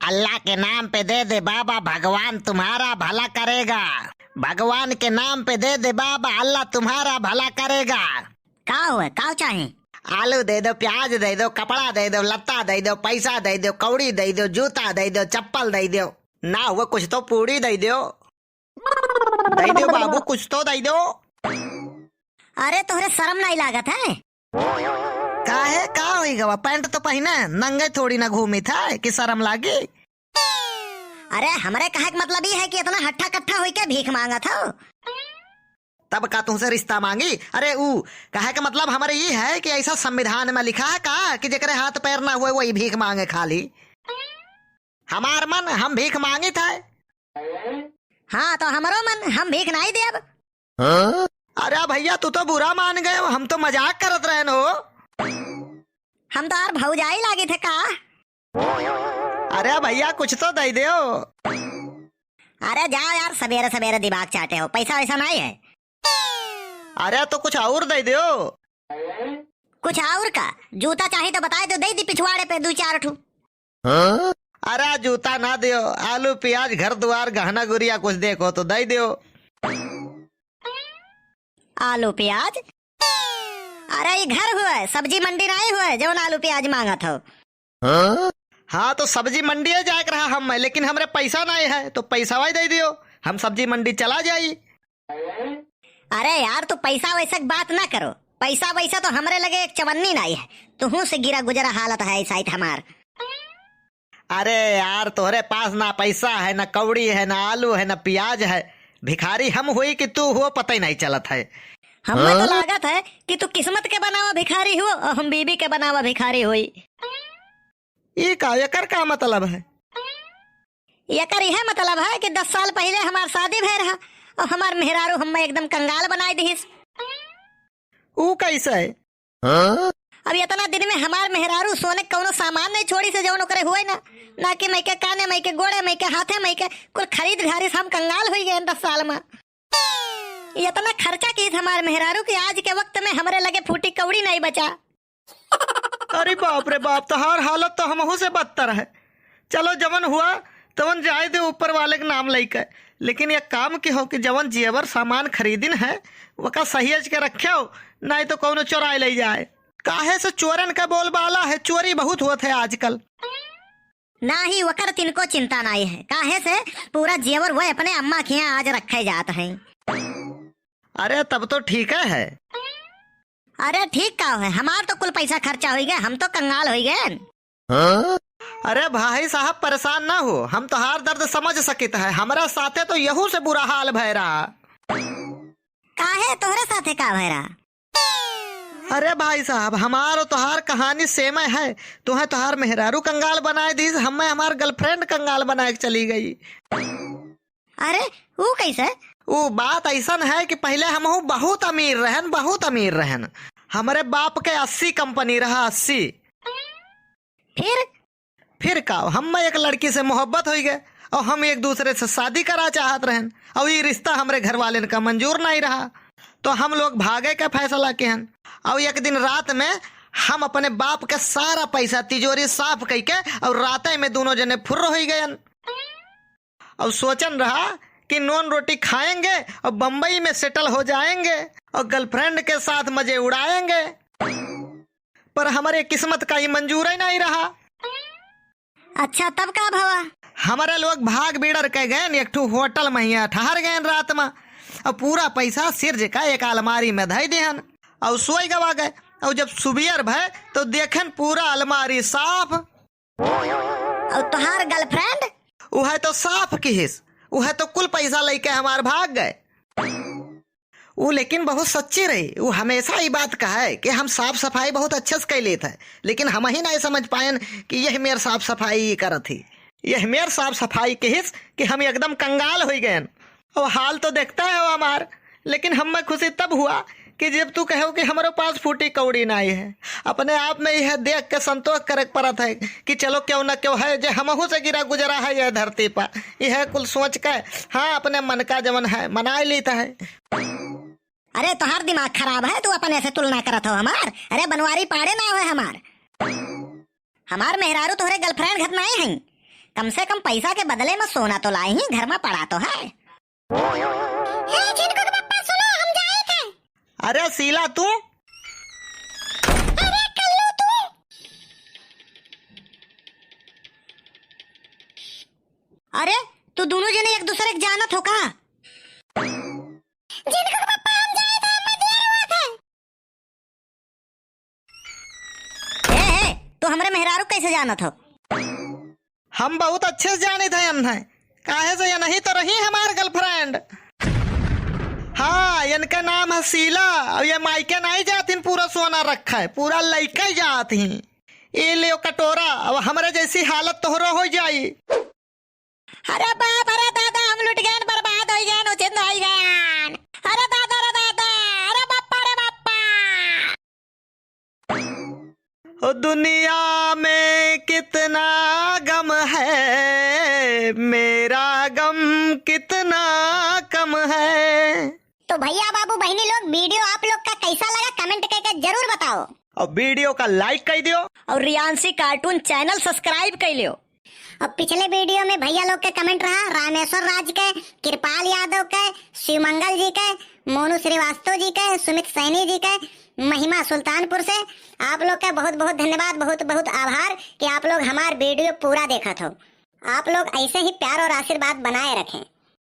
अल्लाह के नाम पे दे दे बाबा, भगवान तुम्हारा भला करेगा। भगवान के नाम पे दे दे बाबा, अल्लाह तुम्हारा भला करेगा। का हुआ, का चाहे? आलू दे दो, प्याज दे दो, कपड़ा दे दो, लत्ता दे दो, पैसा दे दो, कौड़ी दे दो, जूता दे दो, चप्पल दे दो, ना हुआ कुछ तो पूरी दे दो। दे दो बाबू, कुछ तो दे दो। अरे तोहरे शर्म नहीं लागत है? काहे का होई गवा, पैंट तो पहने, नंगे थोड़ी ना घूमी था कि शर्म लागी। अरे हमरे कहे का मतलब ये है कि इतना हट्ठा कट्ठा होई के भीख मांगा था? तब का तुमसे रिश्ता मांगी? अरे कहे का मतलब हमारे ये है कि ऐसा संविधान में लिखा है का कि जेकरे हाथ पैर ना हुए वही भीख मांगे खाली। हमार मन हम भीख मांगे था। हाँ तो हमारो मन हम भीख नहीं देब। अरे भैया तू तो बुरा मान गए, हम तो मजाक करत रहे नो। हम तो यार भौजाई लागे थे का। अरे भैया कुछ तो दे दो। अरे जाओ यार, सवेरे सवेरे दिमाग चाटे हो, पैसा वैसा नहीं है। अरे तो कुछ और दे दो। कुछ और का? जूता चाहिए तो बताए, तो दे दी पिछवाड़े पे 2-4 ठू। अरे जूता ना दियो, आलू प्याज घर द्वार गहना गुड़िया कुछ देखो तो दे दो। आलू प्याज? अरे ये घर हुआ है, सब्जी मंडी नहीं हुआ है जो आलू प्याज मांगा था। हाँ तो सब्जी मंडी है जाकर रहा हम, लेकिन हमरे पैसा नहीं है तो पैसा वही दे दियो, हम सब्जी मंडी चला जाई। अरे यार तू पैसा वैसा बात ना करो, पैसा वैसा तो हमरे लगे एक चवन्नी नहीं है, तुहू से गिरा गुजरा हालत है ऐसा हमार। अरे यार तोहरे पास ना पैसा है, ना कौड़ी है, ना आलू है, ना प्याज है, भिखारी हम हुई कि तू हो पता ही नहीं चलत है। हमें तो लागत है कि तू किस्मत के बनावा भिखारी हो और हम बीबी के बनावा भिखारी हुई। ये का मतलब है? यकर यह मतलब है कि 10 साल पहले हमार शादी भय रहा और हमार मेहरारू हमें एकदम कंगाल बनाई दीस। वो कैसे है? अब इतना दिन में हमार मेहरारू सोने कौनो सामान नहीं छोड़ी से जौन करे हुए ना कि मैं के काने, मैं के गोड़े, मैं के हाथे, मैं के कुल खरीद घारी से हम कंगाल हो गए 10 साल में। इतना खर्चा की हमारे मेहरारू की आज के वक्त में हमरे लगे फूटी कौड़ी नहीं बचा। अरे बाप रे बाप, तो हर हालत तो हमहू से बदतर है। चलो जवन हुआ तवन जाए दे ऊपर वाले के नाम लेकर, लेकिन एक काम की हो कि जवन जेवर सामान खरीदिन है वका सहेज के रखे हो, नहीं तो कौनो चोराई ले जाए। काहे से चोरन का बोलबाला है, चोरी बहुत होत है आजकल। ना ही वकर तिनको चिंता नहीं है, काहे से पूरा जेवर वो अपने अम्मा के यहाँ आज रखे जाते हैं। अरे तब तो ठीक है। अरे ठीक का है, हमार तो कुल पैसा खर्चा हो गया, हम तो कंगाल हो गए। अरे भाई साहब परेशान ना हो, हम तो हर दर्द समझ सकित है, हमारा साथे तो यहू से बुरा हाल भय रहा। काहे तोहरे साथे का भय रहा? अरे भाई साहब हमारो तोहार कहानी सेम है, तुम्हें तोहार मेहरारू कंगाल बनाए दी, हमें हमार गर्लफ्रेंड कंगाल बनाए चली गई। अरे वो कैसे? वो बात ऐसा है कि पहले हम बहुत अमीर रहन, बहुत अमीर रहन। हमारे बाप के 80 कंपनी रहा, 80। फिर का हम एक लड़की से मोहब्बत हो गए और हम एक दूसरे से शादी करा चाहत रहन, और ये रिश्ता हमारे घर वाले का मंजूर नहीं रहा, तो हम लोग भागे का फैसला के हन। और एक दिन रात में हम अपने बाप के सारा पैसा तिजोरी साफ करके और रात में दोनों जने फुर्र हो गए और सोचन रहा कि नॉन रोटी खाएंगे और बम्बई में सेटल हो जाएंगे और गर्लफ्रेंड के साथ मजे उड़ाएंगे, पर हमारे किस्मत का ही मंजूर ही नहीं रहा। अच्छा तब का भवा? हमारे लोग भाग बिड़र के गए एक होटल में ही ठहर गए रात में, और पूरा पैसा सिर्ज का एक अलमारी में धई देहन और सोई गवा गए। और जब सुबियर भय तो देखन पूरा अलमारी साफ। और तुम्हार गर्लफ्रेंड? वह तो साफ किहिस, वह तो कुल पैसा लेके हमार भाग गए। वो लेकिन बहुत सच्ची रही, वो हमेशा ही बात कहा कि हम साफ सफाई बहुत अच्छे से कर लेते हैं, लेकिन हम ही नहीं समझ पाए कि यह मेरे साफ सफाई करत थी, यह मेरे साफ सफाई कहिस कि हम एकदम कंगाल हो गए। और हाल तो देखता है वो हमार, लेकिन हम खुशी तब हुआ कि जब तू कहो कि हमारे पास फूटी कौड़ी नहीं है। अपने आप में यह देख के संतोष करे पड़ता है कि चलो क्यों न क्यों है जो हमहू से गिरा गुजरा है यह धरती पर, यह कुल सोच के हाँ अपने मन का जमन है मना लेता है। अरे तुम्हार दिमाग खराब है, तू अपन ऐसे तुलना करत हो हमार। अरे बनवारी पाड़े ना हो हमार मेहरारू तोहरे गर्लफ्रेंड घर नहीं है, कम से कम पैसा के बदले में सोना तो लाए ही, घर में पड़ा तो है। चिंटू के पापा सुनो, हम जाए थे। अरे शीला तू, अरे कल्लू तू। अरे तू दोनों जने एक दूसरे के जानत हो का? चिंटू के पापा हम जाए थे, हमें देर हुआ था। ए, तू हमरे मेहरारू कैसे जानत हो? हम बहुत अच्छे से जाने थे हम हैं, काहे से ये नहीं तो रही हमार गर्लफ्रेंड। हाँ, इनका नाम है शीला और ये मायके नहीं जाती, पूरा सोना रखा है, पूरा लइका ही जाती। ये ले कटोरा, अब हमारे जैसी हालत तोहरो हो जाई। अरे बाप, अरे दादा, हम लुट गए, बर्बाद हो गए, उचित हो गए। अरे दादा, अरे दादा, अरे बापा, अरे बापा। ओ दुनिया में कितना गम है, मेरा गम कितना कम है। तो भैया बाबू बहनी लोग, वीडियो आप लोग का कैसा लगा कमेंट करके जरूर बताओ, और वीडियो का लाइक कर दियो, और रियांसी कार्टून चैनल सब्सक्राइब कर लियो। और पिछले वीडियो में भैया लोग के कमेंट रहा, रामेश्वर राज के, कृपाल यादव के, शिवमंगल जी के, मोनू श्रीवास्तव जी के, सुमित सैनी जी के, महिमा सुल्तानपुर से। आप लोग का बहुत बहुत धन्यवाद, बहुत बहुत आभार कि आप लोग हमारा वीडियो पूरा देखा था। आप लोग ऐसे ही प्यार और आशीर्वाद बनाए रखें।